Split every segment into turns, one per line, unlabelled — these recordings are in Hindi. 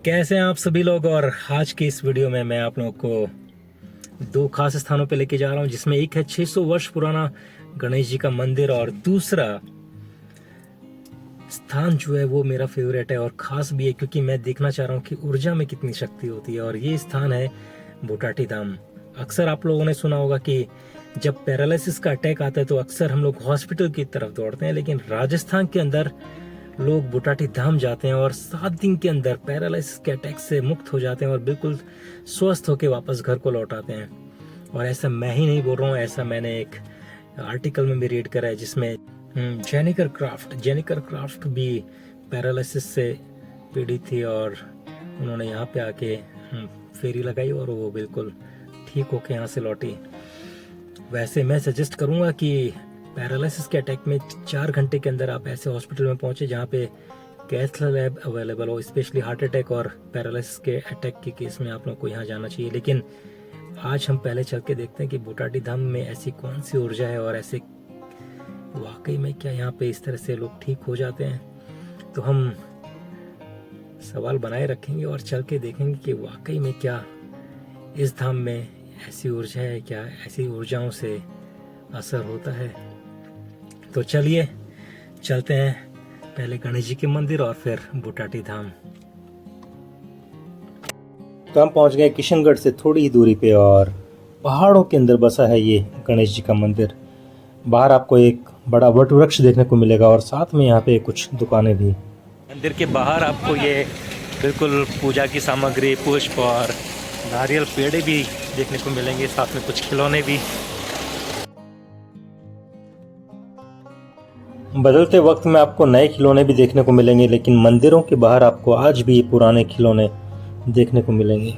कैसे हैं आप सभी लोग। और आज की इस वीडियो में मैं आप लोगों को दो खास स्थानों पे लेके जा रहा हूं, जिसमें एक है 600 वर्ष पुराना गणेश जी का मंदिर और दूसरा स्थान जो है वो मेरा फेवरेट है और खास भी है क्योंकि मैं देखना चाह रहा हूँ कि ऊर्जा में कितनी शक्ति होती है। और ये स्थान है बुटाटी धाम। अक्सर आप लोगों ने सुना होगा कि जब पैरालिसिस का अटैक आता है तो अक्सर हम लोग हॉस्पिटल की तरफ दौड़ते हैं, लेकिन राजस्थान के अंदर लोग बुटाटी धाम जाते हैं और 7 दिन के अंदर पैरालिसिस के अटैक से मुक्त हो जाते हैं और बिल्कुल स्वस्थ होकर वापस घर को लौट आते हैं। और ऐसा मैं ही नहीं बोल रहा हूँ, ऐसा मैंने एक आर्टिकल में भी रीड करा है जिसमें जेनिकर क्राफ्ट भी पैरालिसिस से पीड़ित थी और उन्होंने यहाँ पे आके फेरी लगाई और वो बिल्कुल ठीक होके यहाँ से लौटी। वैसे मैं सजेस्ट करूँगा कि पैरालिसिस के अटैक में 4 घंटे के अंदर आप ऐसे हॉस्पिटल में पहुंचे जहाँ पे कैथ लैब अवेलेबल हो। स्पेशली हार्ट अटैक और पैरालिसिस के अटैक के केस में आप लोग को यहाँ जाना चाहिए। लेकिन आज हम पहले चल के देखते हैं कि बुटाटी धाम में ऐसी कौन सी ऊर्जा है और ऐसे वाकई में क्या यहाँ पे इस तरह से लोग ठीक हो जाते हैं। तो हम सवाल बनाए रखेंगे और चल के देखेंगे कि वाकई में क्या इस धाम में ऐसी ऊर्जा है, क्या ऐसी ऊर्जाओं से असर होता है। तो चलिए चलते हैं पहले गणेश जी के मंदिर और फिर बुटाटी धाम। तो हम पहुंच गए किशनगढ़ से थोड़ी ही दूरी पे और पहाड़ों के अंदर बसा है ये गणेश जी का मंदिर। बाहर आपको एक बड़ा वट वृक्ष देखने को मिलेगा और साथ में यहाँ पे कुछ दुकानें भी। मंदिर के बाहर आपको ये बिल्कुल पूजा की सामग्री, पुष्प और नारियल पेड़े भी देखने को मिलेंगे, साथ में कुछ खिलौने भी। बदलते वक्त में आपको नए खिलौने भी देखने को मिलेंगे, लेकिन मंदिरों के बाहर आपको आज भी पुराने खिलौने देखने को मिलेंगे।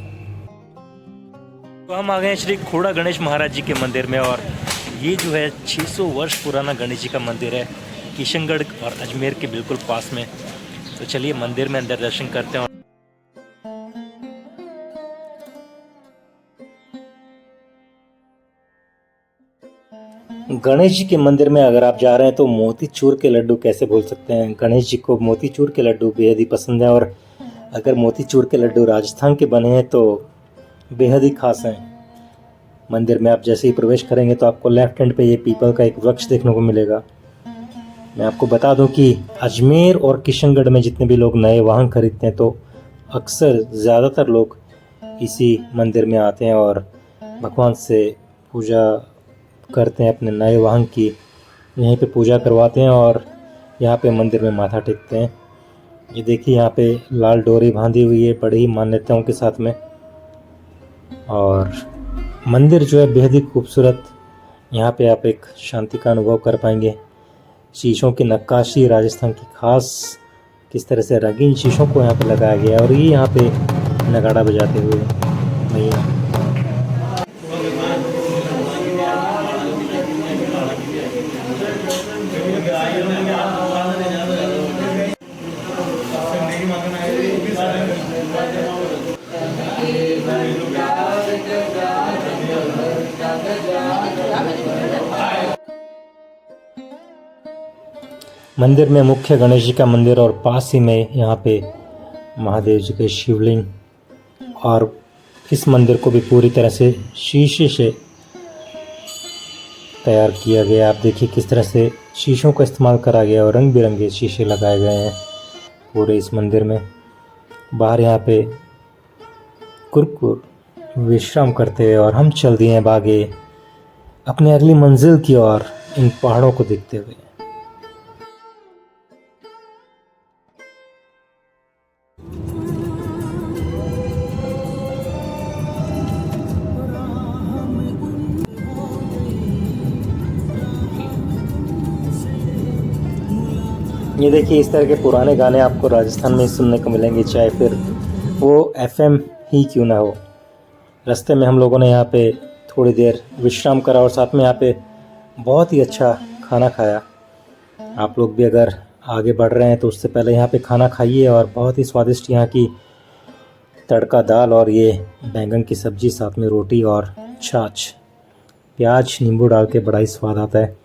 तो हम आ गए श्री खोड़ा गणेश महाराज जी के मंदिर में और ये जो है 600 वर्ष पुराना गणेश जी का मंदिर है किशनगढ़ और अजमेर के बिल्कुल पास में। तो चलिए मंदिर में अंदर दर्शन करते हैं। गणेश जी के मंदिर में अगर आप जा रहे हैं तो मोतीचूर के लड्डू कैसे भूल सकते हैं। गणेश जी को मोतीचूर के लड्डू बेहद ही पसंद है और अगर मोतीचूर के लड्डू राजस्थान के बने हैं तो बेहद ही खास हैं। मंदिर में आप जैसे ही प्रवेश करेंगे तो आपको लेफ्ट हैंड पे ये पीपल का एक वृक्ष देखने को मिलेगा। मैं आपको बता दूं कि अजमेर और किशनगढ़ में जितने भी लोग नए वाहन खरीदते हैं तो अक्सर ज़्यादातर लोग इसी मंदिर में आते हैं और भगवान से पूजा करते हैं, अपने नए वाहन की यहीं पे पूजा करवाते हैं और यहाँ पे मंदिर में माथा टेकते हैं। ये देखिए यहाँ पे लाल डोरी बांधी हुई है बड़ी ही मान्यताओं के साथ में। और मंदिर जो है बेहद ही खूबसूरत। यहाँ पे आप एक शांति का अनुभव कर पाएंगे। शीशों की नक्काशी राजस्थान की खास, किस तरह से रंगीन शीशों को यहाँ पे लगाया गया है और ये यहाँ पे नगाड़ा बजाते हुए भैया। मंदिर में मुख्य गणेश जी का मंदिर और पास ही में यहाँ पे महादेव जी के शिवलिंग, और इस मंदिर को भी पूरी तरह से शीशे से तैयार किया गया। आप देखिए किस तरह से शीशों का इस्तेमाल करा गया और रंग बिरंगे शीशे लगाए गए हैं पूरे इस मंदिर में। बाहर यहाँ पे कुरकुर विश्राम करते हैं और हम चल दिए हैं आगे अपने अगली मंजिल की ओर इन पहाड़ों को देखते हुए। ये देखिए इस तरह के पुराने गाने आपको राजस्थान में सुनने को मिलेंगे, चाहे फिर वो एफएम ही क्यों ना हो। रास्ते में हम लोगों ने यहाँ पे थोड़ी देर विश्राम करा और साथ में यहाँ पे बहुत ही अच्छा खाना खाया। आप लोग भी अगर आगे बढ़ रहे हैं तो उससे पहले यहाँ पे खाना खाइए और बहुत ही स्वादिष्ट यहाँ की तड़का दाल और ये बैंगन की सब्ज़ी, साथ में रोटी और छाछ, प्याज नींबू डाल के बड़ा ही स्वाद आता है।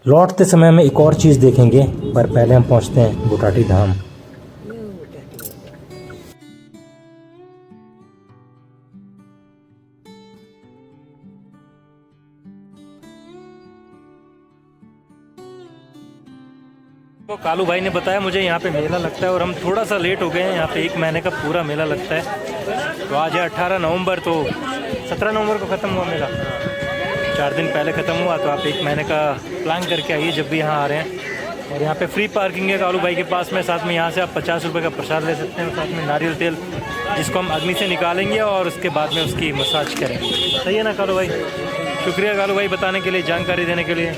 लौटते समय में एक और चीज़ देखेंगे, पर पहले हम पहुंचते हैं बुटाटी धाम। तो कालू भाई ने बताया मुझे यहाँ पे मेला लगता है और हम थोड़ा सा लेट हो गए हैं। यहाँ पे 1 महीने का पूरा मेला लगता है। तो आज है 18 नवंबर, तो 17 नवंबर को ख़त्म हुआ मेला, 4 दिन पहले ख़त्म हुआ। तो आप 1 महीने का प्लान करके आइए जब भी यहाँ आ रहे हैं। और यहाँ पे फ्री पार्किंग है कालू भाई के पास में। साथ में यहाँ से आप 50 रुपये का प्रसाद ले सकते हैं, साथ में नारियल तेल जिसको हम अग्नि से निकालेंगे और उसके बाद में उसकी मसाज करेंगे। सही है ना कालू भाई? शुक्रिया कालू भाई बताने के लिए, जानकारी देने के लिए।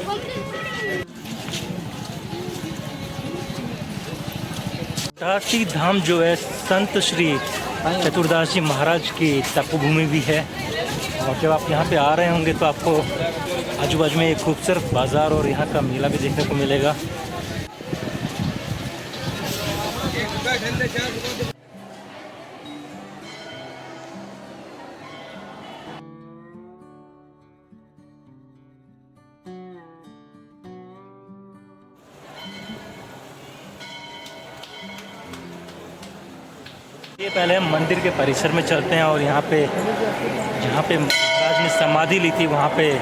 बोटाटी धाम जो है संत श्री चतुर्दास जी महाराज की तपोभूमि भी है। और जब आप यहाँ पे आ रहे होंगे तो आपको आजू बाजू में एक खूबसूरत बाज़ार और यहाँ का मेला भी देखने को मिलेगा। ये पहले हम मंदिर के परिसर में चलते हैं और यहाँ पे जहाँ पे महाराज ने समाधि ली थी वहाँ पे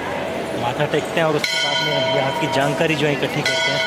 माथा टेकते हैं और उसके बाद में यहाँ की जानकारी जो है इकट्ठी करते हैं।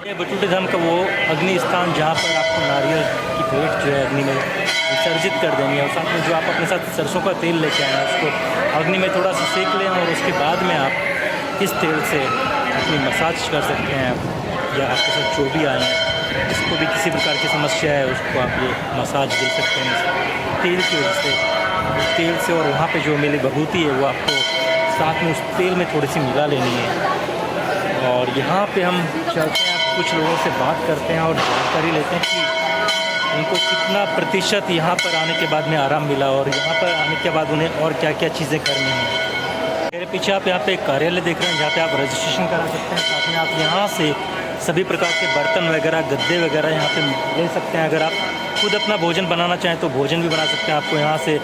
ये बटुटे धाम का वो अग्नि स्थान जहाँ पर आपको नारियल की भेंट जो है अग्नि में विसर्जित कर देनी है। और साथ में जो आप अपने साथ सरसों का तेल लेके आए हैं उसको अग्नि में थोड़ा सा सेक लें और उसके बाद में आप इस तेल से अपनी मसाज कर सकते हैं। या आपके साथ जो भी आए हैं जिसको भी किसी प्रकार की समस्या है उसको आप ये मसाज दे सकते हैं तेल की वजह से। उस तेल से और वहाँ पे जो मिली विभूति है वो आपको साथ में उस तेल में थोड़ी सी मिला लेनी है। और यहाँ पे हम चलते हैं, कुछ लोगों से बात करते हैं और जानकारी लेते हैं कि उनको कितना प्रतिशत यहाँ पर आने के बाद में आराम मिला और यहाँ पर आने के बाद उन्हें और क्या क्या चीज़ें करनी हैं। मेरे पीछे आप यहाँ पे एक कार्यालय देख रहे हैं जहाँ पे आप रजिस्ट्रेशन करा सकते हैं। साथ में आप यहाँ से सभी प्रकार के बर्तन वगैरह, गद्दे वगैरह यहाँ पे ले सकते हैं। अगर आप खुद अपना भोजन बनाना चाहें तो भोजन भी बना सकते हैं। आपको यहाँ से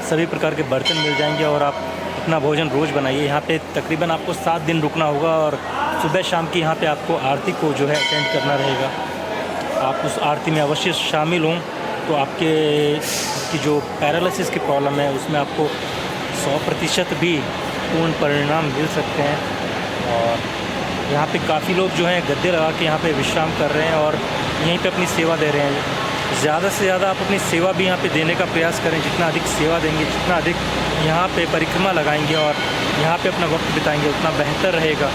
सभी प्रकार के बर्तन मिल जाएंगे और आप अपना भोजन रोज़ बनाइए। यहाँ पे तकरीबन आपको 7 दिन रुकना होगा और सुबह शाम की यहाँ पे आपको आरती को जो है अटेंड करना रहेगा। आप उस आरती में अवश्य शामिल हों तो आपकी जो पैरालिसिस की प्रॉब्लम है उसमें आपको 100% भी पूर्ण परिणाम मिल सकते हैं। और यहाँ पे काफ़ी लोग जो हैं गद्दे लगा के यहाँ पे विश्राम कर रहे हैं और यहीं पे अपनी सेवा दे रहे हैं। ज़्यादा से ज़्यादा आप अपनी सेवा भी यहाँ पे देने का प्रयास करें। जितना अधिक सेवा देंगे, जितना अधिक यहाँ पे परिक्रमा लगाएंगे और यहाँ पे अपना वक्त बिताएंगे उतना बेहतर रहेगा।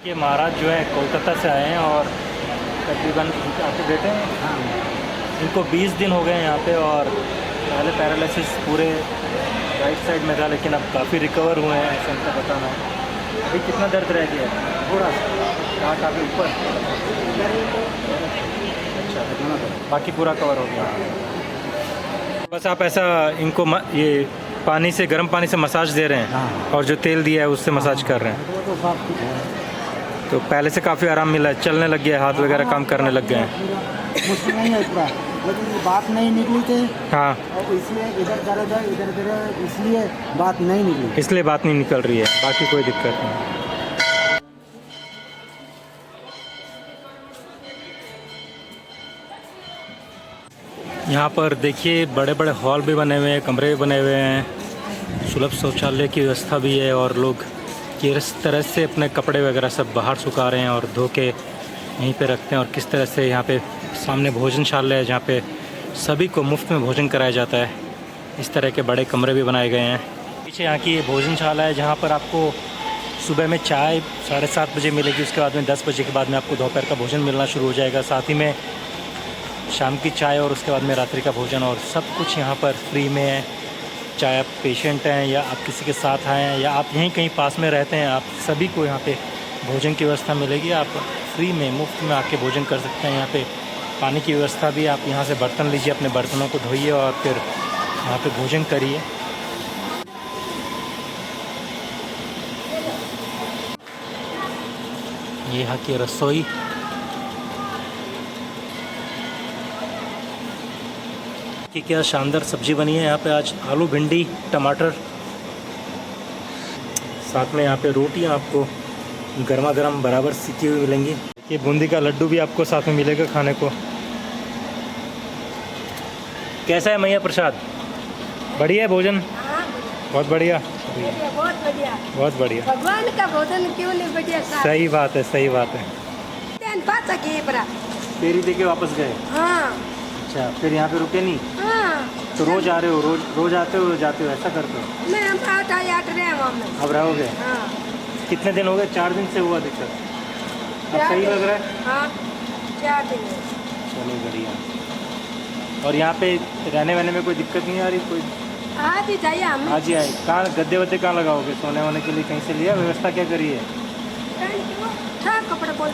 ये महाराज जो है कोलकाता से आए हैं और तकरीबन आपके बेटे हैं, इनको 20 दिन हो गए हैं यहाँ पे। और पहले पैरालिसिस पूरे राइट साइड में था लेकिन अब काफ़ी रिकवर हुए हैं, ऐसा इनका बताना है। अभी कितना दर्द रह गया? थोड़ा सा काफ़ी ऊपर। अच्छा, बाकी पूरा कवर हो गया। बस आप ऐसा इनको ये पानी से, गर्म पानी से मसाज दे रहे हैं और जो तेल दिया है उससे मसाज कर रहे हैं। तो पहले से काफ़ी आराम मिला है, चलने लग गया, हाथ वगैरह काम करने लग गए हैं।
मुश्किल नहीं है पूरा, लेकिन बात नहीं निकली थी।
हाँ,
और इसलिए इधर दर्द है, इधर दर्द, इसलिए बात नहीं निकली।
इसलिए बात नहीं निकल रही है, बाकी कोई दिक्कत नहीं। यहाँ पर देखिए बड़े बड़े हॉल भी बने हुए हैं, कमरे भी बने हुए हैं, सुलभ शौचालय की व्यवस्था भी है और लोग किस तरह से अपने कपड़े वगैरह सब बाहर सुखा रहे हैं और धो के यहीं पे रखते हैं। और किस तरह से यहाँ पे सामने भोजनशाला है जहाँ पे सभी को मुफ्त में भोजन कराया जाता है। इस तरह के बड़े कमरे भी बनाए गए हैं। पीछे यहाँ की ये भोजनशाला है जहाँ पर आपको सुबह में चाय 7:30 बजे मिलेगी। उसके बाद में 10 बजे के बाद में आपको दोपहर का भोजन मिलना शुरू हो जाएगा। साथ ही में शाम की चाय और उसके बाद में रात्रि का भोजन और सब कुछ यहाँ पर फ्री में है। चाहे आप पेशेंट हैं या आप किसी के साथ आए हैं या आप यहीं कहीं पास में रहते हैं, आप सभी को यहाँ पे भोजन की व्यवस्था मिलेगी। आप फ्री में मुफ्त में आके भोजन कर सकते हैं। यहाँ पे पानी की व्यवस्था भी, आप यहाँ से बर्तन लीजिए, अपने बर्तनों को धोइए और फिर यहाँ पे भोजन करिए। ये यहाँ की रसोई। कि क्या शानदार सब्जी बनी है यहाँ पे आज। आलू, भिंडी, टमाटर, साथ में यहाँ पे रोटियाँ आपको गर्मा गर्म बराबर सिकी हुई मिलेंगी। ये बूंदी का लड्डू भी आपको साथ में मिलेगा खाने को। कैसा है मैया प्रसाद? बढ़िया है भोजन? बहुत बढ़िया,
बहुत बढ़िया,
बहुत बढ़िया।
भगवान का भोजन क्यों नहीं बढ़िया?
सही बात है, सही बात है। फेरी दे के वापस गए?
हाँ।
अच्छा, फिर यहाँ पे रुके नहीं?
हाँ।
तो रोज आ रहे हो? रोज आते हो, जाते हो, ऐसा करते हो?
मैं हम 8 रहे हैं वहाँ में।
अब रहोगे?
हाँ।
कितने दिन हो गए? 4 दिन से हुआ दिक्कत? अब सही लग रहा है?
हाँ, 4 दिन।
चलो बढ़िया। और यहाँ पे रहने वहने में कोई दिक्कत नहीं आ रही? कोई
आज ही चाहिए हमें।
आज ही आए। कहाँ गद्दे वद्दे कहाँ लगाओगे? सोने वोने के लिए कहीं से लिया? व्यवस्था क्या करी है?
कपड़े बोल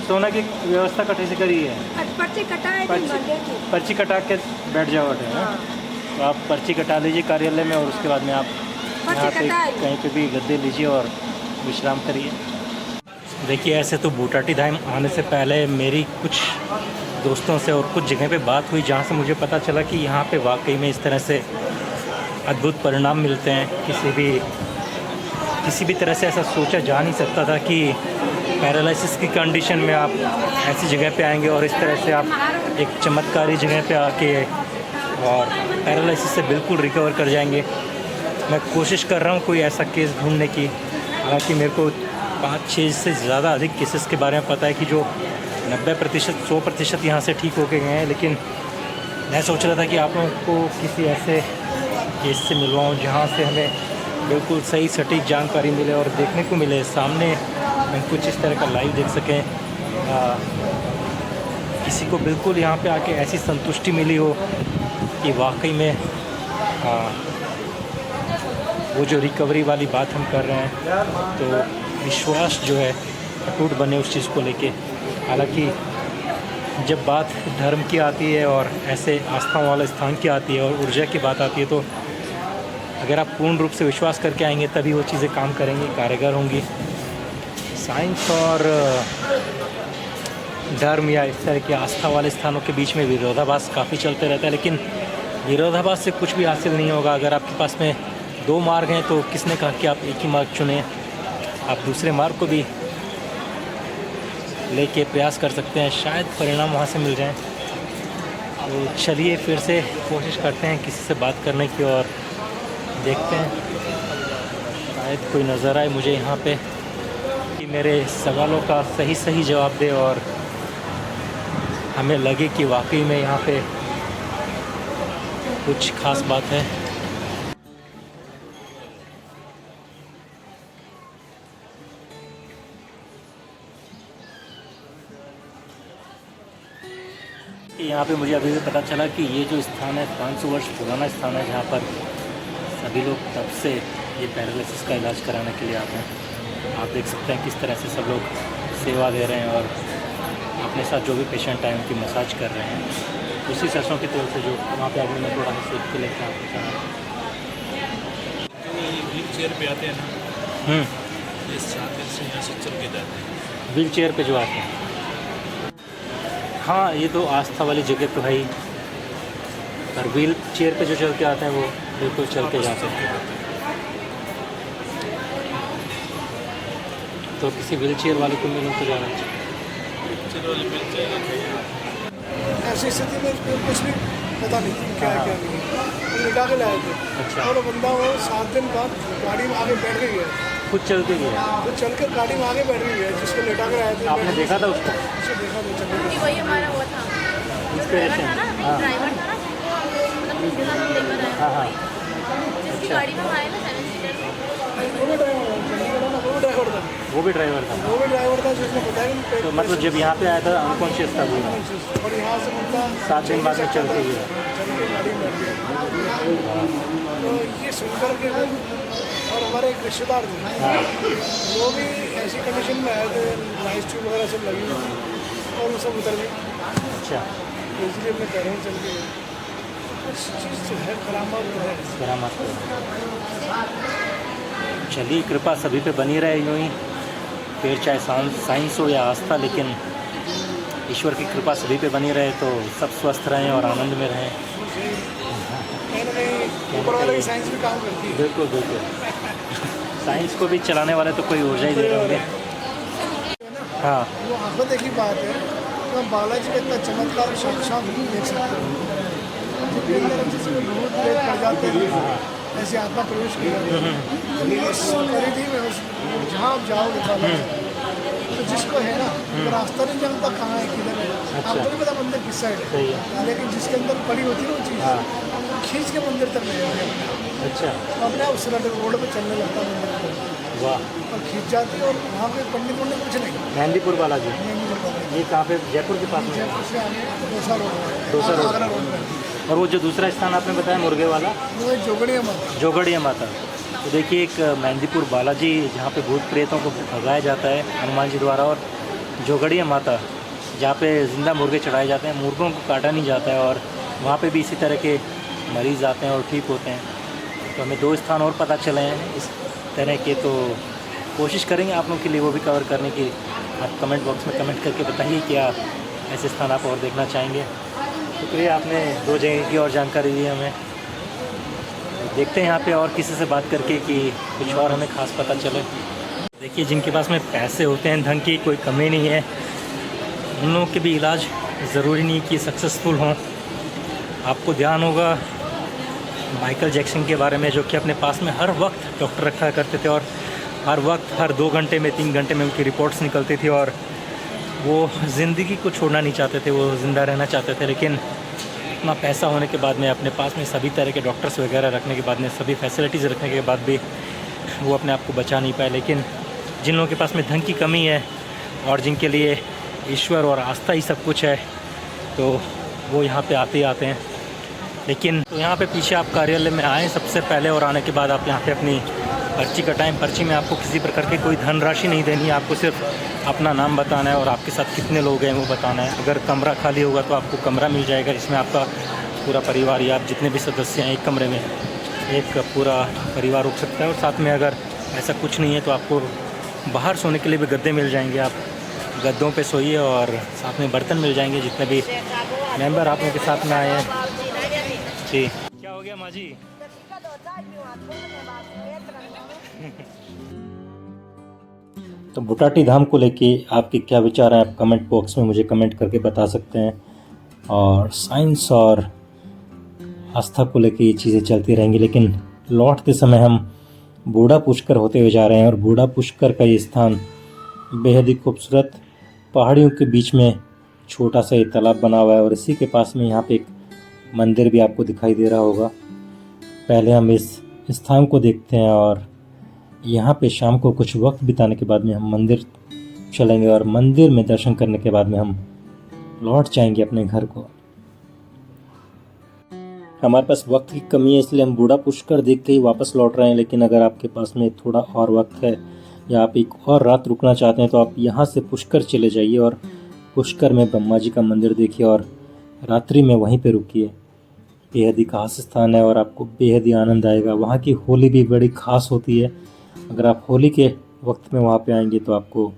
सोने की व्यवस्था कहीं से करी है?
पर्ची कटाए
पर्ची कटा के बैठ जाओ है ना? तो आप पर्ची कटा लीजिए कार्यालय में और उसके बाद में आप यहाँ पे कहीं पे भी गद्दे लीजिए और विश्राम करिए। देखिए, ऐसे तो बूटाटी धाम आने से पहले मेरी कुछ दोस्तों से और कुछ जगह पे बात हुई जहाँ से मुझे पता चला कि यहाँ पे वाकई में इस तरह से अद्भुत परिणाम मिलते हैं। किसी भी तरह से ऐसा सोचा जा नहीं सकता था कि पैरालिसिस की कंडीशन में आप ऐसी जगह पे आएंगे और इस तरह से आप एक चमत्कारी जगह पे आके और पैरालिसिस से बिल्कुल रिकवर कर जाएंगे। मैं कोशिश कर रहा हूँ कोई ऐसा केस ढूंढने की। हालांकि मेरे को 5-6 से ज़्यादा अधिक केसेस के बारे में पता है कि जो 90%, 100% यहाँ से ठीक होके गए हैं। लेकिन मैं सोच रहा था कि आप लोगों को किसी ऐसे केस से मिलवाऊँ जहाँ से हमें बिल्कुल सही सटीक जानकारी मिले और देखने को मिले सामने, हम कुछ इस तरह का लाइव देख सकें। किसी को बिल्कुल यहाँ पे आके ऐसी संतुष्टि मिली हो कि वाकई में वो जो रिकवरी वाली बात हम कर रहे हैं, तो विश्वास जो है अटूट बने उस चीज़ को लेके। हालांकि जब बात धर्म की आती है और ऐसे आस्था वाले स्थान की आती है और ऊर्जा की बात आती है, तो अगर आप पूर्ण रूप से विश्वास करके आएंगे तभी वो चीज़ें काम करेंगी, कारगर होंगी। साइंस और धर्म या इस तरह की आस्था वाले स्थानों के बीच में विरोधाभास काफ़ी चलते रहता है, लेकिन विरोधाभास से कुछ भी हासिल नहीं होगा। अगर आपके पास में 2 मार्ग हैं तो किसने कहा कि आप एक ही मार्ग चुनें? आप दूसरे मार्ग को भी लेके प्रयास कर सकते हैं, शायद परिणाम वहाँ से मिल जाएं। तो चलिए फिर से कोशिश करते हैं किसी से बात करने की और देखते हैं शायद कोई नज़र आए मुझे यहाँ पे कि मेरे सवालों का सही जवाब दे और हमें लगे कि वाकई में यहाँ पे कुछ खास बात है। यहाँ पे मुझे अभी भी पता चला कि ये जो स्थान है 500 वर्ष पुराना स्थान है, जहाँ पर सभी लोग तब से ये पैरालिसिस का इलाज कराने के लिए आते हैं। आप देख सकते हैं किस तरह से सब लोग सेवा दे रहे हैं और अपने साथ जो भी पेशेंट आए उनकी मसाज कर रहे हैं। उसी सरसों के तेल से जो वहाँ पे अभी मैं थोड़ा सा सीख के लेकर आपको चाह
व्हील चेयर पे आते हैं ना, ये 7 दिन से यहाँ से चल के जाते हैं।
व्हील चेयर पे जो आते हैं, हाँ ये तो आस्था वाली जगह तो है ही, पर व्हील चेयर पे जो चल के आते हैं वो बिल्कुल चल के जाते हैं। तो किसी व्हील चेयर वाले को मिलूँ तो जाना चाहिए।
ऐसी स्थिति में कुछ भी पता नहीं क्या है क्या नहीं, निकाल के लाए थे।
अच्छा।
और वो बंदा वो 7 दिन बाद गाड़ी में आगे बैठ के गया,
खुद चल के गया?
वो चल के गाड़ी में आगे बैठ के गया, जिसको लेटा कर आए थे।
आपने देखा था उसको?
देखा था, चल के
वही हमारा वो था,
इंस्पिरेशन?
ड्राइवर था ना,
जिसके साथ हम लेकर आए
हाँ हाँ
जिसकी गाड़ी में हम आए ना 7 सीटर
वो भी ड्राइवर था,
वो भी ड्राइवर था।
वो भी ड्राइवर था जिसने बताया कि
तो मतलब जब यहाँ पे आया था अनकॉन्शियस था वो,
और यहाँ से मुद्दा
7 दिन बाद में चलते गया।
चल के गाड़ी में बैठ गया। तो ये सुनकर के और हमारे एक रिश्तेदार थे, वो भी ऐसी कंडीशन में आए थे, लाइट ट्यूब वगैरह सब लगी हुई थी और वो सब उतर गई।
अच्छा,
तो इसलिए अपने पैरों में चल के कुछ चीज़ जो है करामात तो है।
करामात तो। चलिए, कृपा सभी पे बनी रहे यूँ ही, फिर चाहे साइंस हो या आस्था, लेकिन ईश्वर की कृपा सभी पे बनी रहे तो सब स्वस्थ रहें और आनंद में रहें।
कहीं ना कहीं ऊपर वाले की साइंस भी काम करती है।
बिल्कुल बिल्कुल, साइंस को भी चलाने वाले तो कोई ऊर्जा ही दे रहे होंगे। हाँ,
वो आफत एक ही बात है कि हम बालाजी का इतना चमत्कार साक्षात नहीं देख सकते। जिसके अंदर हम जिसमें भूत प्रेत पड़ जाते हैं, ऐसी आत्मा प्रवेश किया इस परिधि में, उस जहाँ आप जाओगे बालाजी, तो जिसको है ना वो रास्ता नहीं जानता कहाँ है किधर है, आपको नहीं पता मंदिर किस साइड
सही
है, लेकिन जिसके अंदर पड़ी होती है ना वो चीज़ खींच के मंदिर तक ले जाते हैं।
अच्छा,
तो अपने आप उस रोड पे चलने लगता है मंदिर को,
वाह।
और खींच जाती है। और वहाँ पे पंडित वंडित कुछ नहीं,
मेहंदीपुर बालाजी, ये कहाँ पे? जयपुर के पास में है।
जयपुर से आगे दोसा रोड है,
दोसा रोड।
आगरा रोड पे।
और वो जो दूसरा स्थान आपने बताया मुर्गे वाला,
वो है जोगड़िया माता।
जोगड़िया माता। तो देखिए, एक मेहंदीपुर बालाजी जहाँ पे भूत प्रेतों को भगाया जाता है हनुमान जी द्वारा, और जोगड़िया माता जहाँ पे ज़िंदा मुर्गे चढ़ाए जाते हैं, मुर्गों को काटा नहीं जाता है, और वहाँ पे भी इसी तरह के मरीज़ आते हैं और ठीक होते हैं। तो हमें 2 स्थान और पता चले हैं इस तरह के, तो कोशिश करेंगे आप लोगों के लिए वो भी कवर करने की। आप कमेंट बॉक्स में कमेंट करके बताइए कि आप ऐसे स्थान आप और देखना चाहेंगे। शुक्रिया, आपने 2 जगह की और जानकारी दी हमें। देखते हैं यहाँ पे और किसी से बात करके कि कुछ और हमें ख़ास पता चले। देखिए, जिनके पास में पैसे होते हैं, धन की कोई कमी नहीं है, उन लोगों के भी इलाज ज़रूरी नहीं कि सक्सेसफुल हों। आपको ध्यान होगा माइकल जैक्सन के बारे में, जो कि अपने पास में हर वक्त डॉक्टर रखा करते थे, और हर वक्त हर 2 घंटे में 3 घंटे में उनकी रिपोर्ट्स निकलती थी, और वो ज़िंदगी को छोड़ना नहीं चाहते थे, वो ज़िंदा रहना चाहते थे। लेकिन इतना पैसा होने के बाद में, अपने पास में सभी तरह के डॉक्टर्स वगैरह रखने के बाद में, सभी फैसिलिटीज़ रखने के बाद भी वो अपने आप को बचा नहीं पाए। लेकिन जिन लोगों के पास में धन की कमी है और जिनके लिए ईश्वर और आस्था ही सब कुछ है, तो वो यहाँ पे आते ही आते हैं। लेकिन तो यहाँ पे पीछे आप कार्यालय में आएँ सबसे पहले, और आने के बाद आप यहाँ पे अपनी पर्ची कटाएं। पर्ची में आपको किसी प्रकार की कोई धनराशि नहीं देनी है, आपको सिर्फ अपना नाम बताना है और आपके साथ कितने लोग हैं वो बताना है। अगर कमरा खाली होगा तो आपको कमरा मिल जाएगा, जिसमें आपका पूरा परिवार या आप जितने भी सदस्य हैं, एक कमरे में एक पूरा परिवार रुक सकता है। और साथ में अगर ऐसा कुछ नहीं है तो आपको बाहर सोने के लिए भी गद्दे मिल जाएंगे, आप गद्दों पे सोइए, और साथ में बर्तन मिल जाएंगे जितने भी मेंबर आप लोगों के साथ में आए हैं। जी, क्या हो गया माँ जी? तो बुटाटी धाम को लेके आपके क्या विचार हैं, आप कमेंट बॉक्स में मुझे कमेंट करके बता सकते हैं। और साइंस और आस्था को लेके ये चीज़ें चलती रहेंगी, लेकिन लौटते समय हम बूढ़ा पुष्कर होते हुए जा रहे हैं। और बूढ़ा पुष्कर का ये स्थान बेहद ही खूबसूरत, पहाड़ियों के बीच में छोटा सा ये तालाब बना हुआ है, और इसी के पास में यहाँ पे एक मंदिर भी आपको दिखाई दे रहा होगा। पहले हम इस स्थान को देखते हैं, और यहाँ पे शाम को कुछ वक्त बिताने के बाद में हम मंदिर चलेंगे, और मंदिर में दर्शन करने के बाद में हम लौट जाएंगे अपने घर को। हमारे पास वक्त की कमी है, इसलिए हम बूढ़ा पुष्कर देख के ही वापस लौट रहे हैं। लेकिन अगर आपके पास में थोड़ा और वक्त है या आप एक और रात रुकना चाहते हैं, तो आप यहाँ से पुष्कर चले जाइए और पुष्कर में ब्रह्मा जी का मंदिर देखिए और रात्रि में वहीं पे रुकिए। बेहद ही खास स्थान है और आपको बेहद ही आनंद आएगा। वहाँ की होली भी बड़ी खास होती है। अगर आप होली के वक्त में वहाँ पे आएंगे तो आपको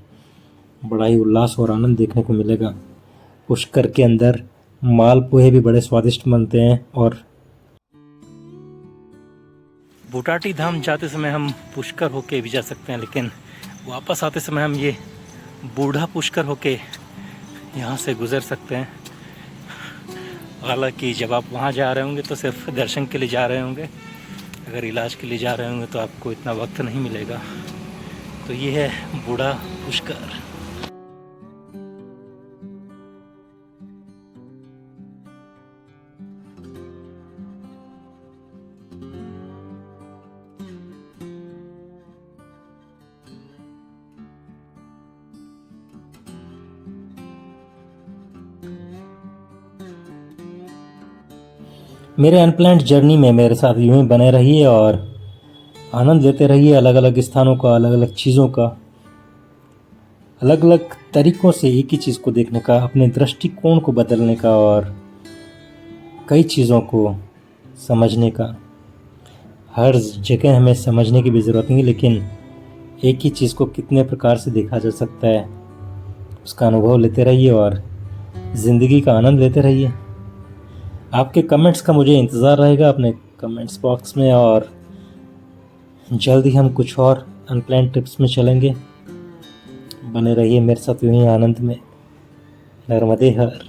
बड़ा ही उल्लास और आनंद देखने को मिलेगा। पुष्कर के अंदर मालपुए भी बड़े स्वादिष्ट बनते हैं। और बुटाटी धाम जाते समय हम पुष्कर होके भी जा सकते हैं, लेकिन वापस आते समय हम ये बूढ़ा पुष्कर होके यहाँ से गुज़र सकते हैं। हालांकि जब आप वहाँ जा रहे होंगे तो सिर्फ दर्शन के लिए जा रहे होंगे, अगर इलाज के लिए जा रहे होंगे तो आपको इतना वक्त नहीं मिलेगा। तो ये है बूढ़ा पुष्कर। मेरे अनप्लान्ड जर्नी में मेरे साथ यूं ही बने रहिए और आनंद लेते रहिए अलग अलग स्थानों का, अलग अलग चीज़ों का, अलग अलग तरीक़ों से एक ही चीज़ को देखने का, अपने दृष्टिकोण को बदलने का और कई चीज़ों को समझने का। हर जगह हमें समझने की भी ज़रूरत नहीं, लेकिन एक ही चीज़ को कितने प्रकार से देखा जा सकता है उसका अनुभव लेते रहिए और ज़िंदगी का आनंद लेते रहिए। आपके कमेंट्स का मुझे इंतज़ार रहेगा अपने कमेंट्स बॉक्स में, और जल्द ही हम कुछ और अनप्लान्ड ट्रिप्स में चलेंगे। बने रहिए मेरे साथ यूं ही आनंद में। नर्मदे हर।